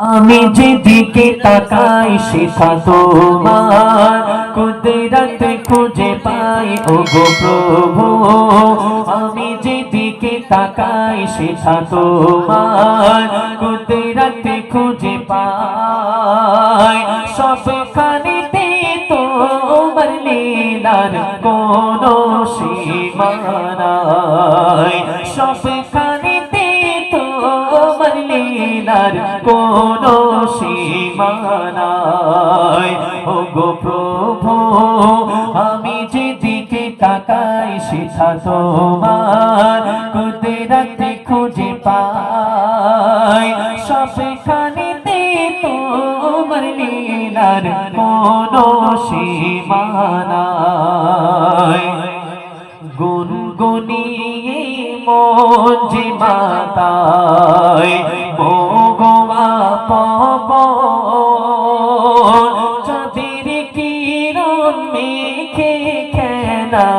আমি যেদিকে তাকাই সেটা তোমার কুদরত খুঁজে পাই ওগো প্রভু। আমি যেদিকে তাকাই সেটা তোমার কুদরত খুঁজে পাই। সবখানেতে তোমার লীলার কোনো সীমা নাই। সবখানেতে তোমার লীলার কোনো সীমা নাই। ওগো প্রভু আমি যেদিকে তাকাই সেটা তোমার কুদরত খুঁজে পাই। সবখানেতে তোমার লীলার কোনো সীমা নাই। গুনগুনিয়ে মন যে মাতায় ভগবা পব চাঁদের কিরণ মেঘে খেলা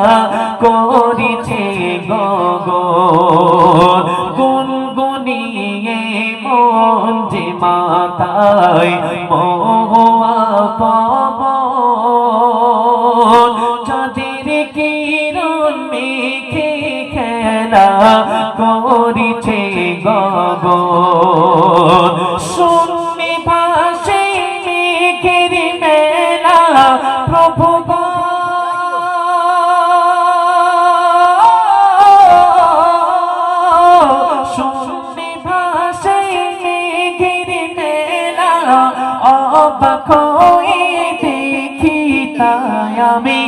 করিছে গগন। গুনগুনিয়ে মন যে মাতায় ভগবা পব চাঁদের কিরণ মেঘে খেলা করিছে গগন। শূন্যে ভাসে মেঘের মেলা প্রভু গো। শূন্যে ভাসে মেঘের মেলা অবাক হয়ে দেখি তাই আমি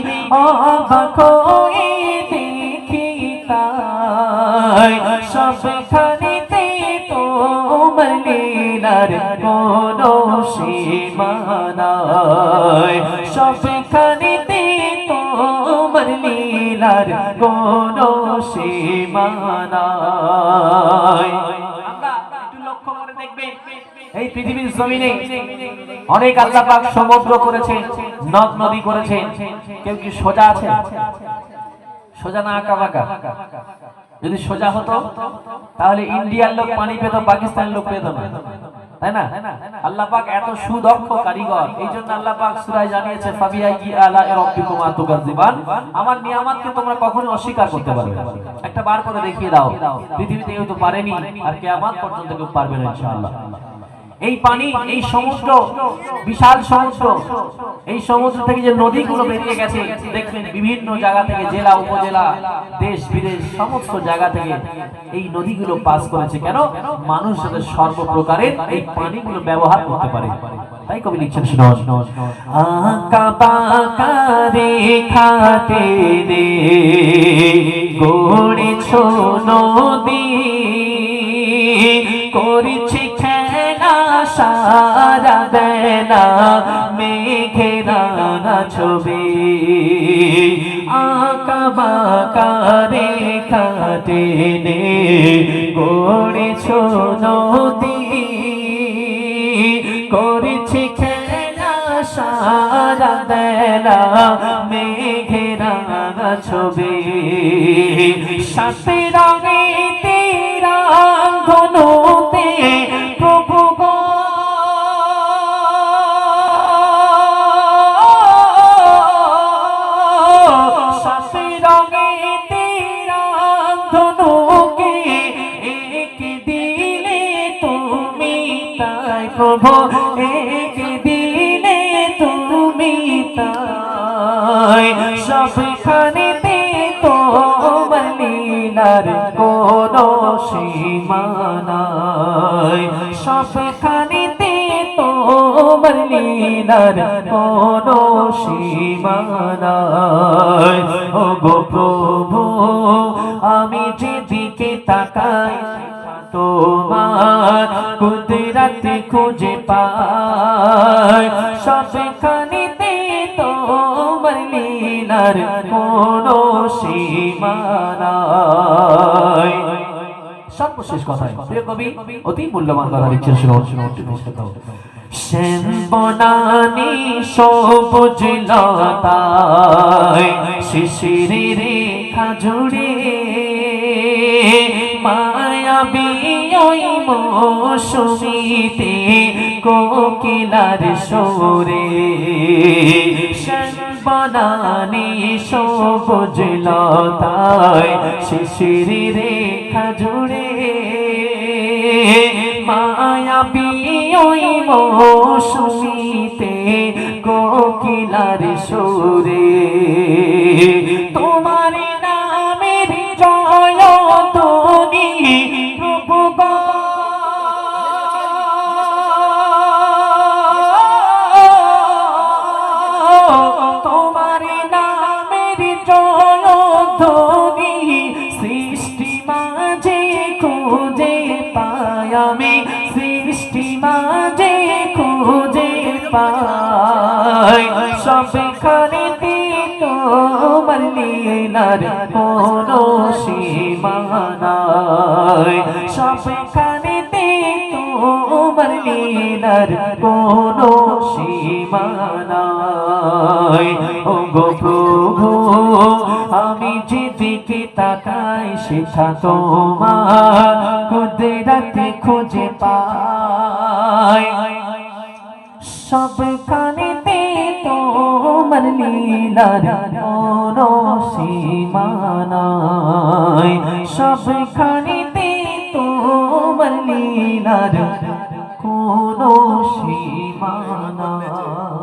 অবাক হয়ে দেখি তাই। সবখানেতে তোমার লীলার কোনো সীমা নাই। সবখানেতে তোমার লীলার কোনো সীমা নাই। আমরা একটু লক্ষ্য করে দেখবেন এই পৃথিবীর জমিনে অনেক আল্লাহ পাক সমুদ্র করেছে, নদ নদী করেছে। কেউ কি সোজা আছে? সোজা না আঁকা বাঁকা? যদি সোজা হতো তাহলে ইন্ডিয়ার লোক পানি পেত, পাকিস্তানের লোক পেত না, তাই না? আল্লাহ পাক এত সুদক্ষ কারিগর, এই জন্য আল্লাহ পাক সূরায় জানিয়েছে ফাবিআইয়ি আলা'i রাব্বিকুমা তুকাজ্জিবান। আমার নিয়ামতকে তোমরা কখনো অস্বীকার করতে পারবে না। একটা বার করে দেখিয়ে দাও। পৃথিবীতে কেউ তো পারেনি, আর কিয়ামত পর্যন্ত কেউ পারবে না ইনশাআল্লাহ। এই পানি, এই সমুদ্র, বিশাল সমুদ্র, এই সমুদ্র থেকে যে নদীগুলো বেরিয়ে গেছে দেখবেন বিভিন্ন জায়গা থেকে, জেলা উপজেলা, দেশ বিদেশ সমস্ত জায়গা থেকে এই নদীগুলো পাস করেছে। কেন? মানুষ যাতে সর্বপ্রকারের এই পানিগুলো ব্যবহার করতে পারে। তাই কবি লিখছেন শুনুন। আঁকা বাঁকা রেখাতে রে গড়েছো নদী করেছে সারা বেলা মেঘেরা ছবি। আঁকা বাঁকা রেখা টেনে গড়েছো নদী করেছে খেলা সারা বেলা মেঘেরা ছবি। সাথে রঙে তেরা ধনুতে প্রভু গো। সাথে রঙে তেরা ধনুকে এক দিলে তুমি তাই প্রভু, এক দিলে তুমি তাই। সবখানেতে তোমার লীলার কোনো সীমা নাই। সবখানেতে তোমার লীলার কোনো সীমা নাই। ওগো প্রভু আমি যেদিকে তাকাই তোমার কুদরত খুঁজে পাই। সবখানেতে তোমার লীলার কোনো সীমা নাই। সর্বশেষ কথায় প্রিয় কবি অতি মূল্যবান কথা লিখছেন শুনুন। শ্যাম বনানী সবুজ লতায় শিশিরের রেখা জুড়ে মায়াবী ওই মৌসুমীতে কোকিলার সুরে বনানি সবুজ লতায় শিশির রেখা জুড়ে মায়াবী ওই মৌসুমীতে কোকিলার সুরে তোমার নামের জয়ধ্বনি তোমার নামের জয়ধ্বনি সৃষ্টি মাঝে খুঁজে পাই আমি সৃষ্টি মাঝে খুঁজে পাই সবখানেতে তোমার লীলার কোনো সীমা নাই সবখানেতে তোমার লীলার কোনো সীমা নাই ও গো প্রভু আমি যেদিকে তাকাই সেটা তোমার কুদরতে খুঁজে পাই সবখানেতে তোমার লীলার কোনো সীমা নাই সবখানেতে তোমার লীলার কোনো সীমা নাই।